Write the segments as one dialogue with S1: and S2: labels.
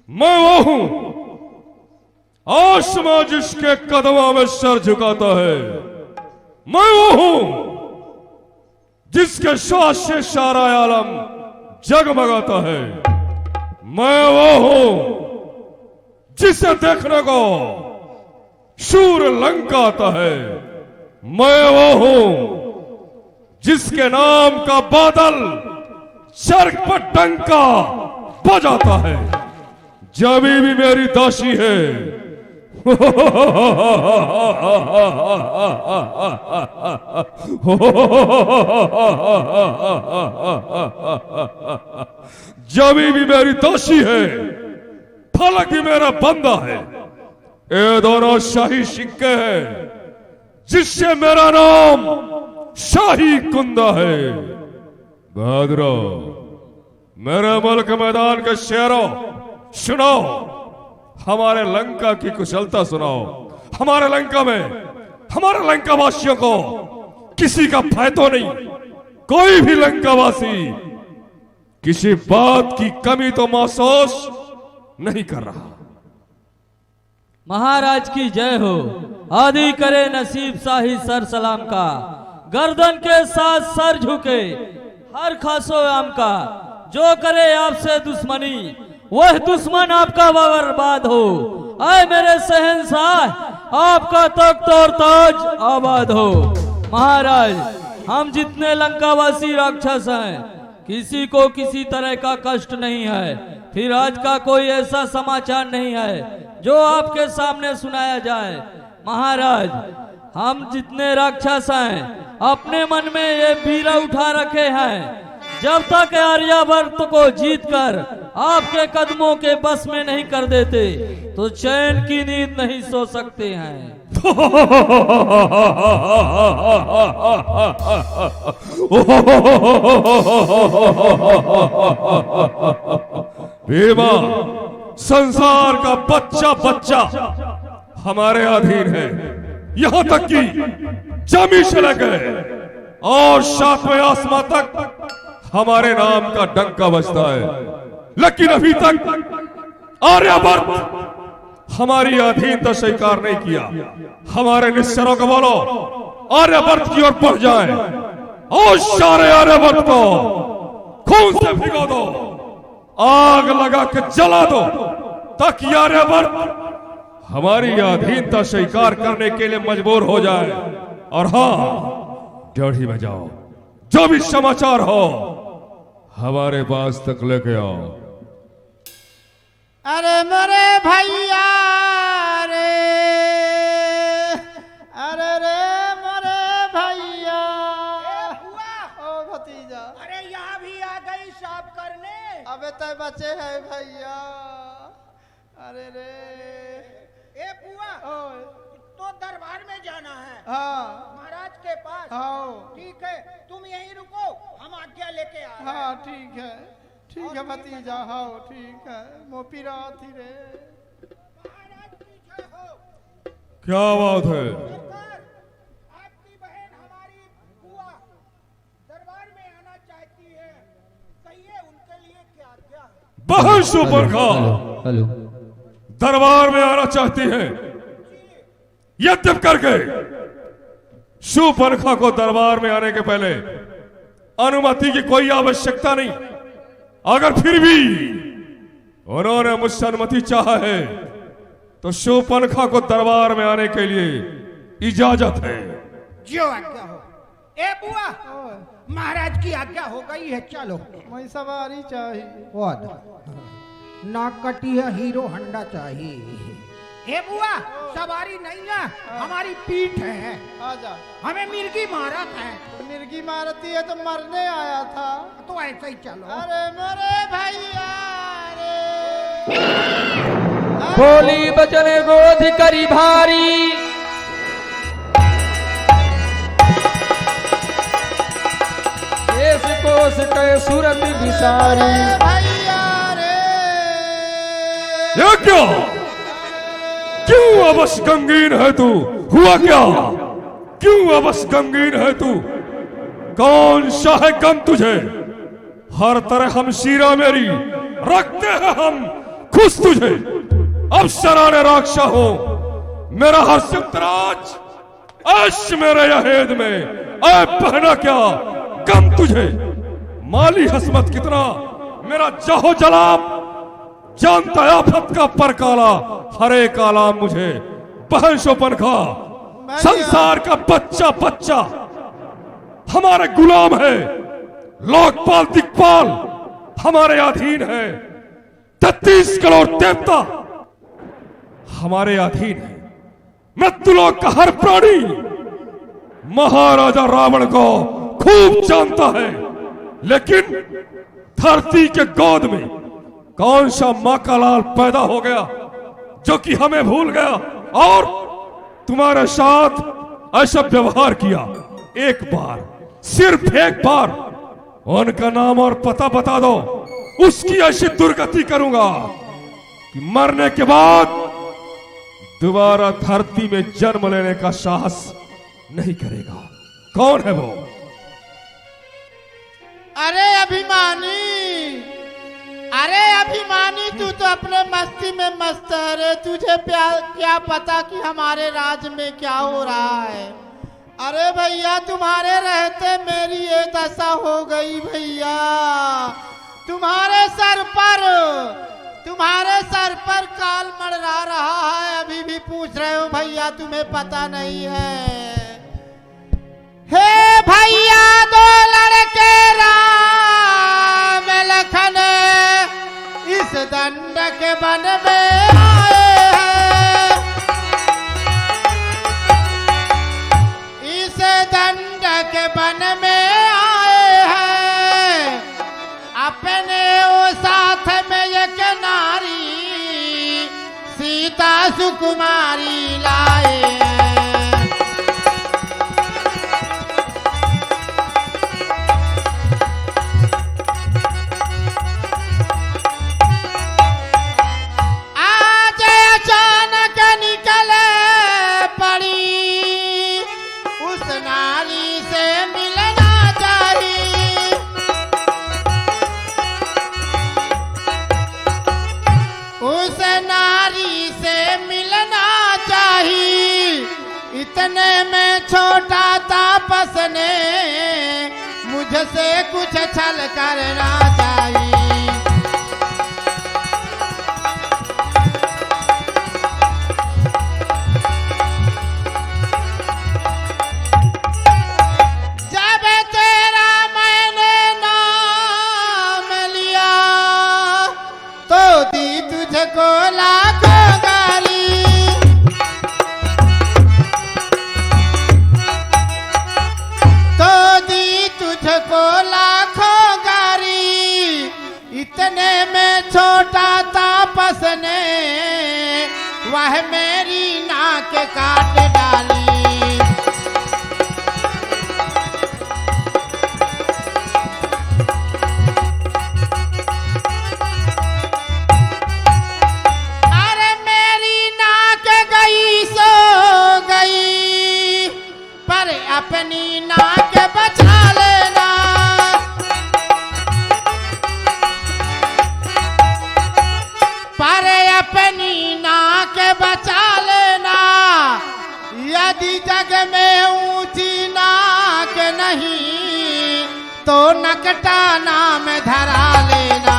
S1: मैं वो हूं आसमां जिसके कदमों में सर झुकाता है। मैं वो हूं जिसके श्वास से सारा आलम जगमगाता है। मैं वो हूं जिसे देखने को सूर्य लंका आता है। मैं वो हूं जिसके नाम का बादल स्वर्ग पर डंका बजाता है। जब भी मेरी दासी है जब भी मेरी दासी है, फलक भी मेरा बंदा है। ये दोनों शाही सिक्के हैं जिससे मेरा नाम शाही कुंदा है। बहादुरो, मेरे मुल्क मैदान के शेरों, सुनाओ हमारे लंका की कुशलता सुनाओ। हमारे लंका में हमारे लंका वासियों को किसी का भय तो नहीं। कोई भी लंकावासी किसी बात की कमी तो महसूस नहीं कर रहा।
S2: महाराज की जय हो। आदि करे नसीब शाही सर सलाम का, गर्दन के साथ सर झुके हर खासो आम का। जो करे आपसे दुश्मनी वह दुश्मन आपका बर्बाद हो। आए मेरे शहंशाह आपका तख्त और ताज आबाद हो। महाराज, हम जितने लंकावासी राक्षस हैं किसी को किसी तरह का कष्ट नहीं है। फिर आज का कोई ऐसा समाचार नहीं है जो आपके सामने सुनाया जाए। महाराज, हम जितने राक्षस हैं अपने मन में ये बीरा उठा रखे हैं, जब तक आर्यावर्त को जीतकर आपके कदमों के बस में नहीं कर देते तो चैन की नींद नहीं सो सकते हैं।
S1: भीमा, संसार का बच्चा बच्चा हमारे अधीन है। यहां तक कि जमी से लेकर और सातवें आसमां तक हमारे नाम का डंका बजता है। लेकिन अभी तक आर्यावर्त हमारी अधीनता स्वीकार नहीं किया। हमारे निश्चरों को बोलो आर्यावर्त की ओर बढ़ जाए और सारे आर्यावर्त को खून से भिगो दो, आग लगा के जला दो, ताकि आर्यावर्त हमारी अधीनता स्वीकार करने के लिए मजबूर हो जाए। और हाँ, ड्योढ़ी में जाओ, जो भी समाचार हो हमारे पास तक लेके आओ।
S3: अरे मेरे भैया रे, अरे रे मेरे भैया। ओ भतीजा,
S4: अरे यहाँ भी आ गई साफ करने।
S3: अबे तय बचे है भैया। अरे रे
S4: ए बुआ, तो दरबार में जाना है।
S3: हाँ
S4: महाराज के पास।
S3: हाँ
S4: ठीक है, तुम यहीं रुको, हम आज्ञा लेके आ रहे हैं।
S3: हाँ ठीक है, ठीक है भतीजा। हाँ ठीक है, मोपी रात ही रे।
S4: महाराज पीछे हो।
S1: क्या बात है?
S4: सरकार, आपकी बहन हमारी बुआ दरबार में आना चाहती है, कहिए उनके लिए क्या आज्ञा है।
S1: बहन सुपर्णखा
S2: हेलो,
S1: दरबार में आना चाहती है। यद्यप करके सुपर्णखा को दरबार में आने के पहले अनुमति की कोई आवश्यकता नहीं। अगर फिर भी उन्होंने मुझसे अनुमति चाहा है तो सुपर्णखा को दरबार में आने के लिए इजाजत है।
S4: जो आज्ञा हो। ए बुआ, महाराज की आज्ञा हो गई है, चलो।
S3: मैं सवारी चाहिए।
S4: ना कटी है, हीरो हंडा चाहिए। ए बुआ, सवारी नहीं है, हमारी पीठ है।
S3: आजा।
S4: हमें मिर्गी मारत है।
S3: मिर्गी मारती है तो मरने आया था।
S4: तो ऐसे ही चलो।
S3: अरे मेरे भैया रे।
S2: बोली बचन गोध करी भारी, देश कोश के सूरत विसारी।
S3: भैया रे।
S1: ये क्या? क्यों अबस गमगीन है तू? हुआ क्या? क्यों अबस गमगीन है तू? कौन सा है गम तुझे? हर तरह हम शीरा मेरी रखते हैं हम खुश तुझे अब शराने राक्षा हो मेरा हर सिमतराज ऐश मेरे यहेद में ऐ पहना क्या गम तुझे माली हसमत कितना मेरा जहो जलाब जानता आफत का परकाला हरे काला मुझे बहन शोपन खा संसार का बच्चा बच्चा हमारे गुलाम है लोकपाल दिक्पाल हमारे अधीन है 33 करोड़ देवता हमारे अधीन है मृत्युलोक का हर प्राणी महाराजा रावण को खूब जानता है लेकिन धरती के गोद में कौन सा मां का लाल पैदा हो गया जो कि हमें भूल गया और तुम्हारे साथ ऐसा व्यवहार किया एक बार सिर्फ एक बार उनका नाम और पता बता दो उसकी ऐसी दुर्गति करूंगा कि मरने के बाद दोबारा धरती में जन्म लेने का साहस नहीं करेगा कौन है वो
S3: अरे अभिमानी तू तो अपने मस्ती में मस्त है रे तुझे क्या पता कि हमारे राज्य में क्या हो रहा है। अरे भैया तुम्हारे रहते मेरी ये दशा हो गई भैया तुम्हारे सर पर काल मंडरा रहा है अभी भी पूछ रहे हो भैया तुम्हें पता नहीं है। हे भैया दो लड़के राम लखन इस दंड के वन में आए हैं इस दंड के वन में आए हैं अपने वो साथ में एक नारी सीता सुकुमारी लाए हैं। इतने में छोटा तापस ने मुझसे कुछ छल करना चाहिए। जब तेरा मैंने नाम लिया तो दी तुझको लाखों गाली तुझको लाखों गारी इतने में छोटा तापस ने वह मेरी नाक काट डाली। अरे मेरी नाक गई सो गई पर अपनी नाक बचा लेना पर अपनी नाक बचा लेना यदि जग में ऊंची नाक नहीं तो नकटा नाम धरा लेना।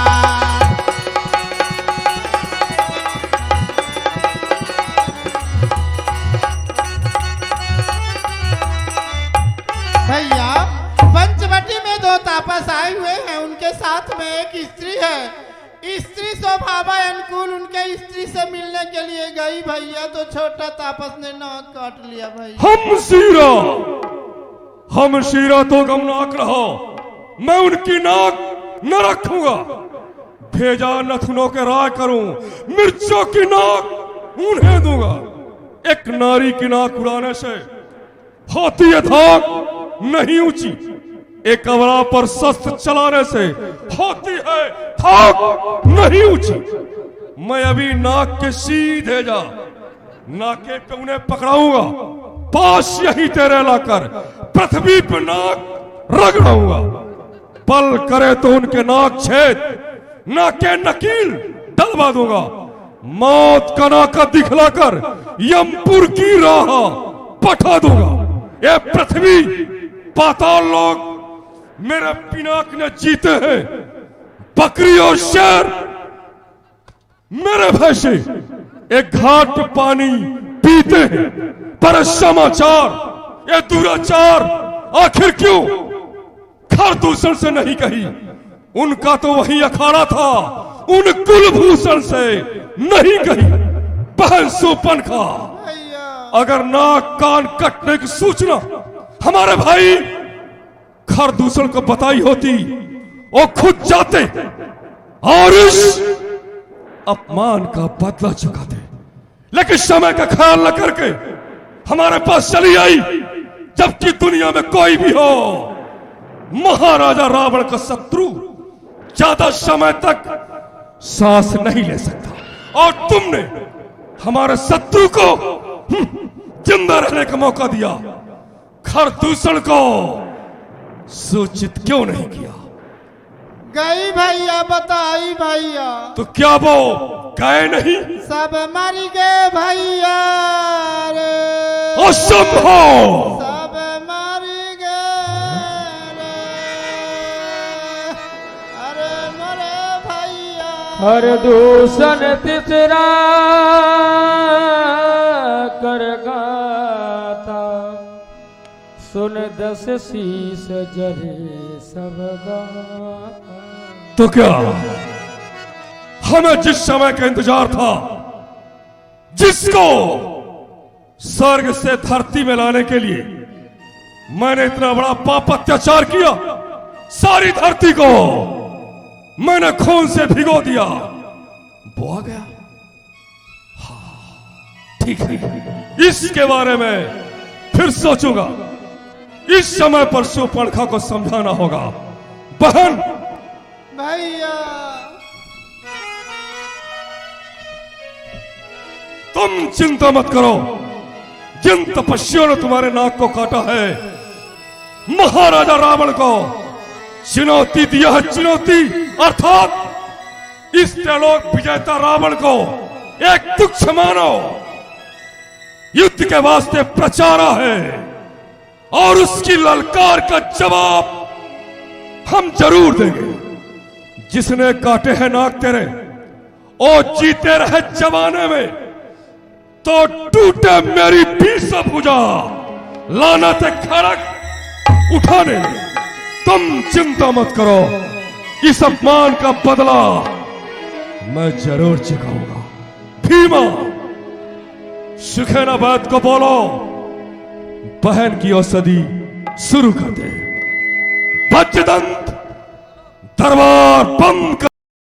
S3: भैया पंचवटी में दो तापस आए हुए हैं उनके साथ में एक स्त्री है स्त्री स्वभाव अनुकूल उनके स्त्री से मिलने के लिए गई भैया तो छोटा तापस ने नाक काट लिया भैया।
S1: हम शीरा तो गमनाक रहो मैं उनकी नाक न रखूंगा भेजा नथुनों के राय करूं मिर्चों की नाक उन्हें दूंगा। एक नारी की नाक उड़ाने से होती है धाक नहीं ऊंची एक अवरा पर शस्त्र चलाने से होती है थाक नहीं ऊंची। मैं अभी नाक के सीधे जा नाके पे उन्हें पकड़ाऊंगा पास यही तेरे लाकर पृथ्वी पर नाक रगड़ाऊंगा। पल करे तो उनके नाक छेद नाके नकील डलवा दूंगा। मौत का नाका दिखलाकर यमपुर की राह पठा दूंगा। ये पृथ्वी पाताल लोग मेरे पिनाक ने जीते हैं। बकरी और शेर मेरे भैंसे एक घाट पे पानी पीते हैं, पर समाचार ये दुराचार आखिर क्यों खरदूषण से नहीं कही? उनका तो वही अखाड़ा था, उन कुलभूषण से नहीं कही। बहन सुपनखा, अगर नाक कान कटने की सूचना हमारे भाई खरदूषण को बताई होती, वो खुद जाते और इस अपमान का बदला चुकाते। लेकिन समय का ख्याल न करके हमारे पास चली आई, जबकि दुनिया में कोई भी हो महाराजा रावण का शत्रु ज्यादा समय तक सांस नहीं ले सकता। और तुमने हमारे शत्रु को जिंदा रहने का मौका दिया। खरदूषण को सूचित क्यों नहीं किया?
S3: गई भैया, बताई भैया।
S1: तो क्या वो गए नहीं?
S3: सब मर गए भैया रे,
S1: असंभव।
S3: सब मर गए रे, अरे मरे भैया।
S2: खरदूषण तिसरा कर गाता, सुन दस शीस जरे सब गाता।
S1: तो क्या हमें जिस समय का इंतजार था, जिसको स्वर्ग से धरती में लाने के लिए मैंने इतना बड़ा पाप अत्याचार किया, सारी धरती को मैंने खून से भिगो दिया, वो आ गया। हाँ, ठीक है, इसके बारे में फिर सोचूंगा। इस समय पर सुपर्णखा को समझाना होगा। बहन
S3: भैया,
S1: तुम चिंता मत करो। जिन तपस्वियों ने तुम्हारे नाक को काटा है, महाराजा रावण को चुनौती दिया है। चुनौती अर्थात इस त्रैलोक विजेता रावण को एक तुच्छ मानो, युद्ध के वास्ते प्रचारा है, और उसकी ललकार का जवाब हम जरूर देंगे। जिसने काटे हैं नाक तेरे, ओ जीते रहे जमाने में, तो टूटे मेरी 20 भुजा, लानत खड़क उठाने। तुम चिंता मत करो, इस अपमान का बदला मैं जरूर चुकाऊंगा। भीमा, सुखेना बात को बोलो, बहन की औषधि शुरू कर दे। वज्रदंत, दरबार बंद कर।